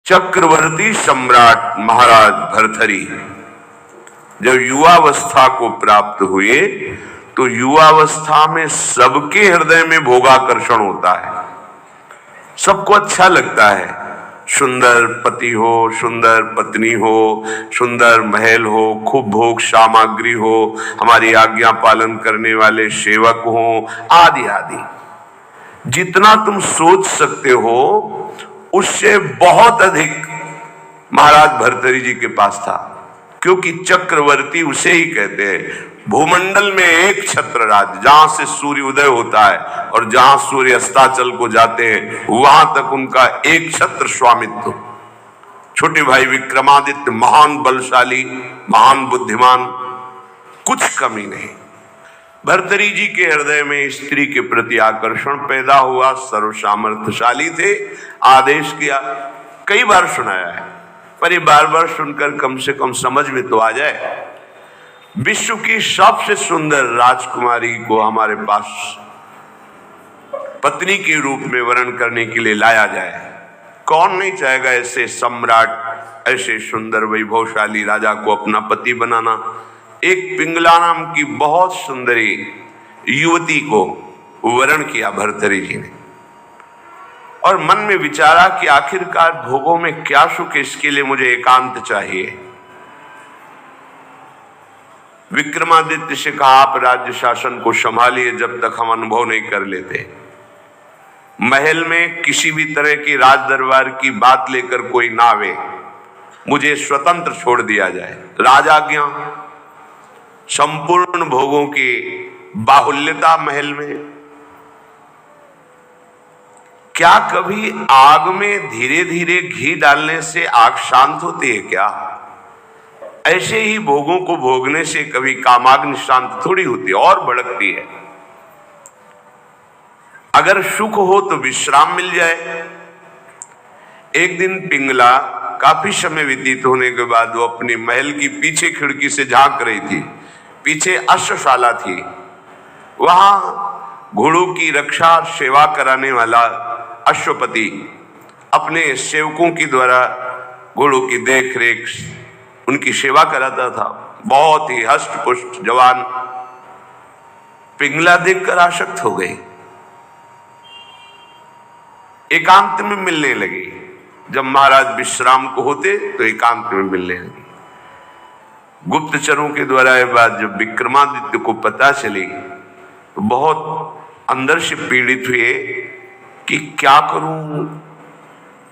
चक्रवर्ती सम्राट महाराज भर्तृहरि जब युवावस्था को प्राप्त हुए तो युवावस्था में सबके हृदय में भोगाकर्षण होता है, सबको अच्छा लगता है। सुंदर पति हो, सुंदर पत्नी हो, सुंदर महल हो, खूब भोग सामग्री हो, हमारी आज्ञा पालन करने वाले सेवक हो, आदि आदि। जितना तुम सोच सकते हो उससे बहुत अधिक महाराज भर्तृहरि जी के पास था, क्योंकि चक्रवर्ती उसे ही कहते हैं। भूमंडल में एक छत्र राज, जहां से सूर्य उदय होता है और जहां सूर्य अस्ताचल को जाते हैं वहां तक उनका एक छत्र स्वामित्व। छोटे भाई विक्रमादित्य महान बलशाली, महान बुद्धिमान, कुछ कमी नहीं। भर्तृहरि जी के हृदय में स्त्री के प्रति आकर्षण पैदा हुआ, सर्व सामर्थ्यशाली थे, आदेश किया। कई बार सुनाया है पर ये बार बार सुनकर कम से कम समझ में तो आ जाए। विश्व की सबसे सुंदर राजकुमारी को हमारे पास पत्नी के रूप में वर्ण करने के लिए लाया जाए। कौन नहीं चाहेगा ऐसे सम्राट, ऐसे सुंदर वैभवशाली राजा को अपना पति बनाना। एक पिंगला नाम की बहुत सुंदरी युवती को वर्ण किया भर्तृहरि जी ने, और मन में विचारा कि आखिरकार भोगों में क्या सुख, इसके लिए मुझे एकांत चाहिए। विक्रमादित्य से कहा, आप राज्य शासन को संभालिए जब तक हम अनुभव नहीं कर लेते। महल में किसी भी तरह की राज दरबार की बात लेकर कोई ना आवे, मुझे स्वतंत्र छोड़ दिया जाए। राजाज्ञा, संपूर्ण भोगों की बाहुल्यता महल में। क्या कभी आग में धीरे धीरे घी डालने से आग शांत होती है क्या? ऐसे ही भोगों को भोगने से कभी कामाग्नि शांत थोड़ी होती है, और भड़कती है। अगर सुख हो तो विश्राम मिल जाए। एक दिन पिंगला काफी समय व्यतीत होने के बाद वो अपनी महल की पीछे खिड़की से झांक रही थी। पीछे अश्वशाला थी, वहां घोड़ों की रक्षा और सेवा कराने वाला अश्वपति अपने सेवकों के द्वारा घोड़ों की देख रेख, उनकी सेवा कराता था। बहुत ही हष्ट पुष्ट जवान। पिंगला देखकर आसक्त हो गई, एकांत में मिलने लगी। जब महाराज विश्राम को होते तो एकांत में मिलने लगी। गुप्तचरों के द्वारा यह बात जब विक्रमादित्य को पता चली तो बहुत अंदर से पीड़ित हुए कि क्या करूं,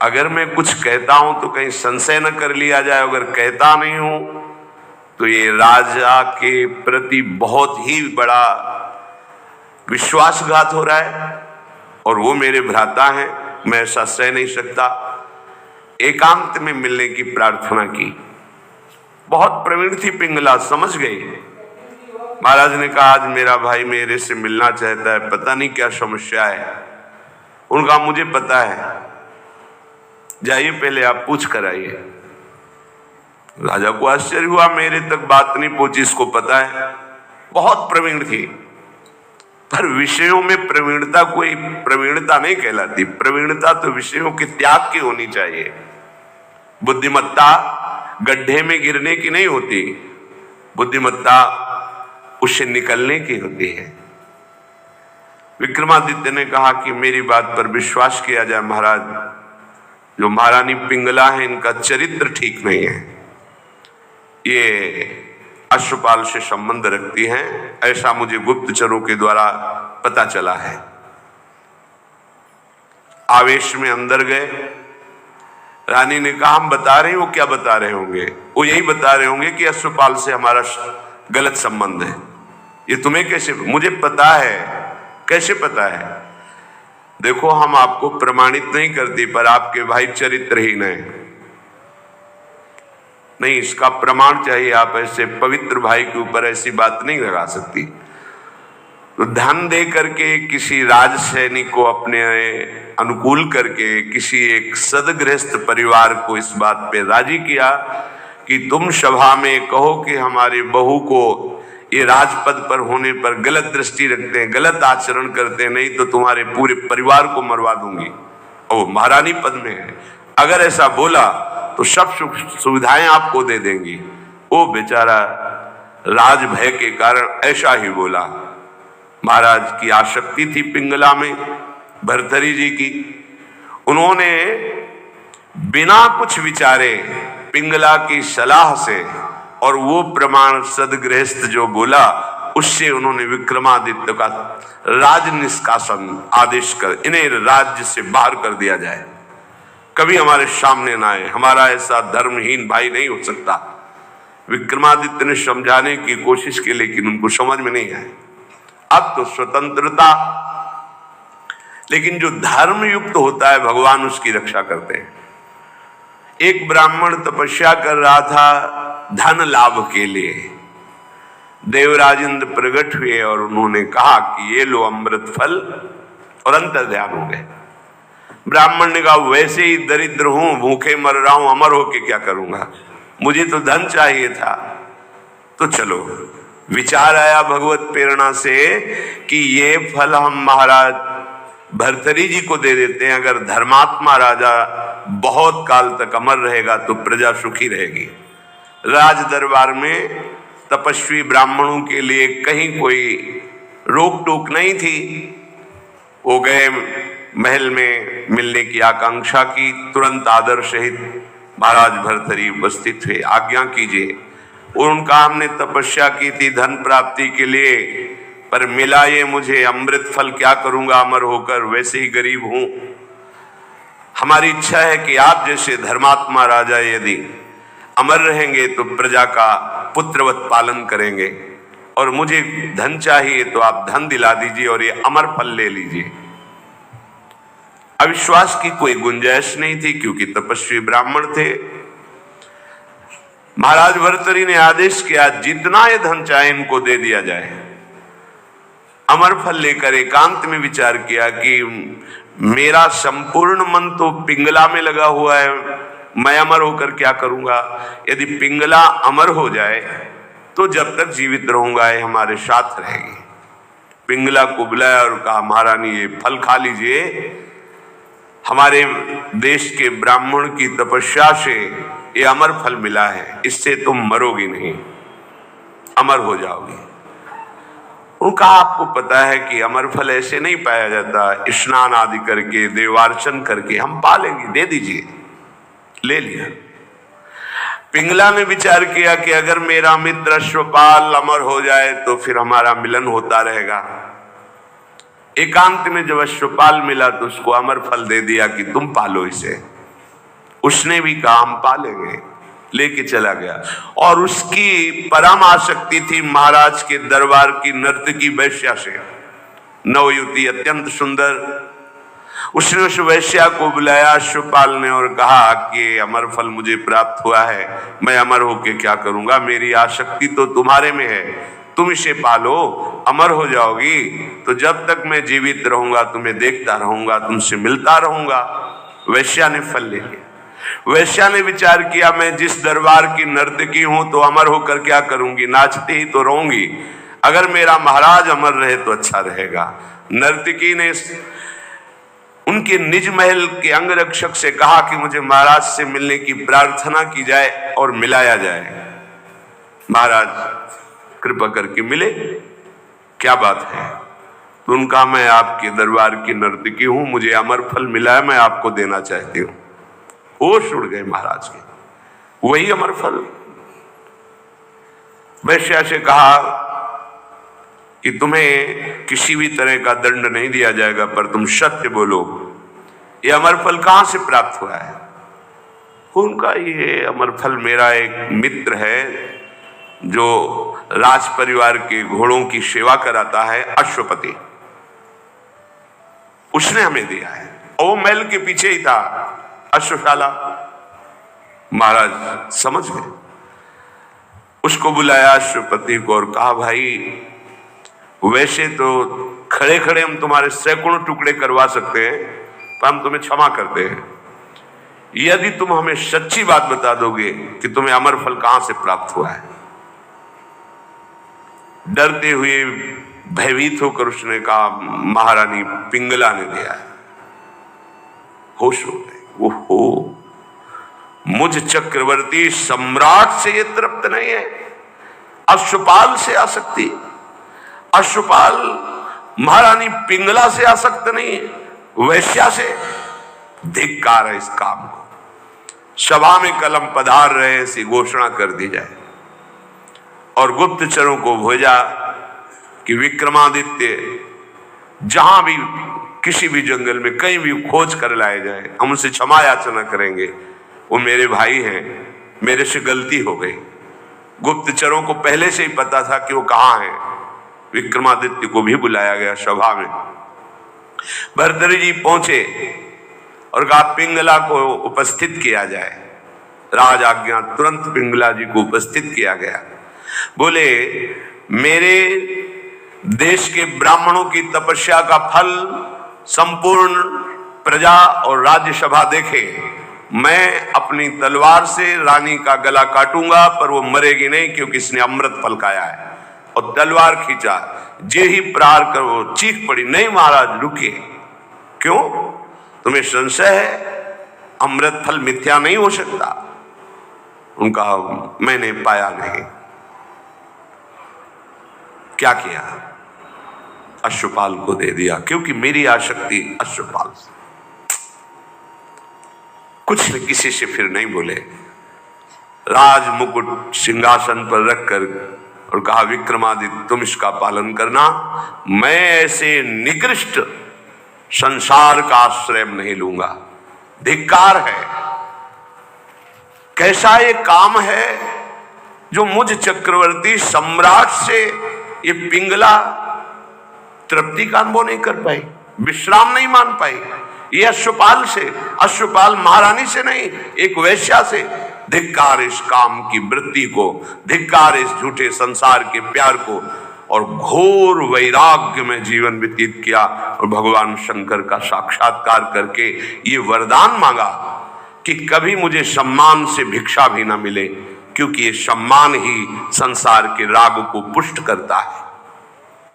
अगर मैं कुछ कहता हूं तो कहीं संशय न कर लिया जाए, अगर कहता नहीं हूं तो ये राजा के प्रति बहुत ही बड़ा विश्वासघात हो रहा है, और वो मेरे भ्राता हैं, मैं ऐसा सह नहीं सकता। एकांत में मिलने की प्रार्थना की। बहुत प्रवीण थी पिंगला, समझ गई। महाराज ने कहा, आज मेरा भाई मेरे से मिलना चाहता है, पता नहीं क्या समस्या है। उनका मुझे पता है, जाइए पहले आप पूछ कर आइए। राजा को आश्चर्य हुआ, मेरे तक बात नहीं पहुंची, इसको पता है। बहुत प्रवीण थी, पर विषयों में प्रवीणता कोई प्रवीणता नहीं कहलाती। प्रवीणता तो विषयों के त्याग की होनी चाहिए। बुद्धिमत्ता गड्ढे में गिरने की नहीं होती, बुद्धिमत्ता उससे निकलने की होती है। विक्रमादित्य ने कहा कि मेरी बात पर विश्वास किया जाए महाराज, जो महारानी पिंगला है इनका चरित्र ठीक नहीं है, ये अश्वपाल से संबंध रखती हैं, ऐसा मुझे गुप्तचरों के द्वारा पता चला है। आवेश में अंदर गए। रानी ने कहा, हम बता रहे हैं, वो क्या बता रहे होंगे? वो यही बता रहे होंगे कि अश्वपाल से हमारा गलत संबंध है। ये तुम्हें कैसे? मुझे पता है। कैसे पता है? देखो, हम आपको प्रमाणित नहीं करती, पर आपके भाई चरित्रहीन है। नहीं, इसका प्रमाण चाहिए। आप ऐसे पवित्र भाई के ऊपर ऐसी बात नहीं लगा सकती। तो धन दे करके किसी राज सैनिक को अपने अनुकूल करके किसी एक सदगृहस्थ परिवार को इस बात पे राजी किया कि तुम सभा में कहो कि हमारे बहू को ये राजपद पर होने पर गलत दृष्टि रखते हैं, गलत आचरण करते हैं, नहीं तो तुम्हारे पूरे परिवार को मरवा दूंगी। और वो महारानी पद में है, अगर ऐसा बोला तो सब सुख सुविधाएं आपको दे देंगी। वो बेचारा राज भय के कारण ऐसा ही बोला। महाराज की आसक्ति थी पिंगला में, भर्तरी जी की। उन्होंने बिना कुछ विचारे पिंगला की सलाह से और वो प्रमाण सदगृहस्थ जो बोला उससे उन्होंने विक्रमादित्य का राज निष्कासन आदेश कर इन्हें राज्य से बाहर कर दिया जाए, कभी हमारे सामने ना आए, हमारा ऐसा धर्महीन भाई नहीं हो सकता। विक्रमादित्य ने समझाने की कोशिश की लेकिन उनको समझ में नहीं आए। अब तो स्वतंत्रता, लेकिन जो धर्म युक्त होता है भगवान उसकी रक्षा करते हैं। एक ब्राह्मण तपस्या कर रहा था धन लाभ के लिए। देवराज इंद्र प्रकट हुए और उन्होंने कहा कि ये लो अमृत फल, और अंतर ध्यान हो गए। ब्राह्मण ने कहा वैसे ही दरिद्र हूं, भूखे मर रहा हूं, अमर होके क्या करूंगा, मुझे तो धन चाहिए था। तो चलो विचार आया भगवत प्रेरणा से कि ये फल हम महाराज भर्तरी जी को दे देते हैं। अगर धर्मात्मा राजा बहुत काल तक अमर रहेगा तो प्रजा सुखी रहेगी। राज दरबार में तपस्वी ब्राह्मणों के लिए कहीं कोई रोक टोक नहीं थी। वो गए महल में, मिलने की आकांक्षा की, तुरंत आदर सहित महाराज भर्तरी उपस्थित हुए। आज्ञा कीजिए। और उनका हमने तपस्या की थी धन प्राप्ति के लिए, पर मिला ये मुझे अमृत फल, क्या करूंगा अमर होकर, वैसे ही गरीब हूं। हमारी इच्छा है कि आप जैसे धर्मात्मा राजा यदि अमर रहेंगे तो प्रजा का पुत्रवत पालन करेंगे, और मुझे धन चाहिए तो आप धन दिला दीजिए और ये अमर फल ले लीजिए। अविश्वास की कोई गुंजाइश नहीं थी क्योंकि तपस्वी ब्राह्मण थे। महाराज भर्तरी ने आदेश किया जितना ये धन चाहे इनको दे दिया जाए। अमर फल लेकर एकांत में विचार किया कि मेरा संपूर्ण मन तो पिंगला में लगा हुआ है, मैं अमर होकर क्या करूंगा। यदि पिंगला अमर हो जाए तो जब तक जीवित रहूंगा ये हमारे साथ रहेगी। पिंगला को बुलाया और कहा महारानी ये फल खा लीजिए, हमारे देश के ब्राह्मण की तपस्या से ये अमर फल मिला है, इससे तुम मरोगी नहीं, अमर हो जाओगी। उनका आपको पता है कि अमर फल ऐसे नहीं पाया जाता, स्नान आदि करके देवार्चन करके हम पालेंगे, दे दीजिए। ले लिया। पिंगला ने विचार किया कि अगर मेरा मित्र अश्वपाल अमर हो जाए तो फिर हमारा मिलन होता रहेगा। एकांत में जब अश्वपाल मिला तो उसको अमर फल दे दिया कि तुम पालो इसे। उसने भी कहा हम पालेंगे, लेके चला गया। और उसकी परम आसक्ति थी महाराज के दरबार की नर्तकी वैश्या से। नवयुवती अत्यंत सुंदर। उसने उस वैश्या को बुलाया अश्वपाल ने और कहा कि अमर फल मुझे प्राप्त हुआ है, मैं अमर होके क्या करूंगा, मेरी आसक्ति तो तुम्हारे में है, तुम इसे पालो, अमर हो जाओगी। तो जब तक मैं जीवित रहूंगा तुम्हें देखता रहूंगा, तुमसे मिलता रहूंगा। वैश्या ने फल ले लिया। वैश्या ने विचार किया मैं जिस दरबार की नर्तकी हूं तो अमर होकर क्या करूंगी, नाचती ही तो रहूंगी। अगर मेरा महाराज अमर रहे तो अच्छा रहेगा। नर्तकी ने उनके निज महल के अंगरक्षक से कहा कि मुझे महाराज से मिलने की प्रार्थना की जाए और मिलाया जाए। महाराज कृपा करके मिले, क्या बात है। तो उनका मैं आपके दरबार की नर्तकी हूं, मुझे अमर फल मिला है, मैं आपको देना चाहती हूं। होश उड़ गए महाराज के, वही अमर फल। वैश्या से कहा कि तुम्हें किसी भी तरह का दंड नहीं दिया जाएगा, पर तुम सत्य बोलो, ये अमर फल कहां से प्राप्त हुआ है। उनका ये अमर फल मेरा एक मित्र है जो राज परिवार के घोड़ों की सेवा कराता है, अश्वपति, उसने हमें दिया है। और वो महल के पीछे ही था अश्वशाला। महाराज समझ गए। उसको बुलाया अश्वपति को और कहा भाई वैसे तो खड़े खड़े हम तुम्हारे सैकड़ों टुकड़े करवा सकते हैं, तो हम तुम्हें क्षमा करते हैं, यदि तुम हमें सच्ची बात बता दोगे कि तुम्हें अमर फल कहां से प्राप्त हुआ है। डरते हुए भयभीत होकर उसने कहा महारानी पिंगला ने दिया है। होश हो गए। ओहो, मुझ चक्रवर्ती सम्राट से ये तृप्त नहीं है, अश्वपाल से आसक्ति, अश्वपाल महारानी पिंगला से आसक्त नहीं है, वैश्या से। धिक्कार है इस काम को। सभा में कलम पधार रहे ऐसी घोषणा कर दी जाए और गुप्तचरों को भेजा कि विक्रमादित्य जहां भी किसी भी जंगल में कहीं भी खोज कर लाए जाए, हम उनसे क्षमा याचना करेंगे, वो मेरे भाई हैं, मेरे से गलती हो गई। गुप्तचरों को पहले से ही पता था कि वो कहां हैं। विक्रमादित्य को भी बुलाया गया सभा में। भर्तृहरि जी पहुंचे और कहा पिंगला को उपस्थित किया जाए। राज आज्ञा, तुरंत पिंगला जी को उपस्थित किया गया। बोले मेरे देश के ब्राह्मणों की तपस्या का फल संपूर्ण प्रजा और राज्यसभा देखे। मैं अपनी तलवार से रानी का गला काटूंगा, पर वो मरेगी नहीं क्योंकि इसने अमृत फल खाया है। और तलवार खींचा, जे ही प्रहार कर वो चीख पड़ी, नहीं महाराज रुकिए। क्यों? तुम्हें संशय है? अमृत फल मिथ्या नहीं हो सकता। उनका मैंने पाया नहीं। क्या किया? अश्वपाल को दे दिया, क्योंकि मेरी आसक्ति अश्वपाल से। कुछ न किसी से फिर नहीं बोले। राज मुकुट सिंहासन पर रखकर और कहा विक्रमादित्य तुम इसका पालन करना, मैं ऐसे निकृष्ट संसार का आश्रय नहीं लूंगा। धिक्कार है। कैसा ये काम है जो मुझ चक्रवर्ती सम्राट से ये पिंगला तृप्ति का अनुभव नहीं कर पाई, विश्राम नहीं मान पाई। ये अश्वपाल से, अश्वपाल महारानी से नहीं, एक वैश्या से। धिक्कार इस काम की वृत्ति को, धिक्कार इस झूठे संसार के प्यार को। और घोर वैराग्य में जीवन व्यतीत किया और भगवान शंकर का साक्षात्कार करके ये वरदान मांगा कि कभी मुझे सम्मान से भिक्षा भी ना मिले, क्योंकि ये सम्मान ही संसार के राग को पुष्ट करता है।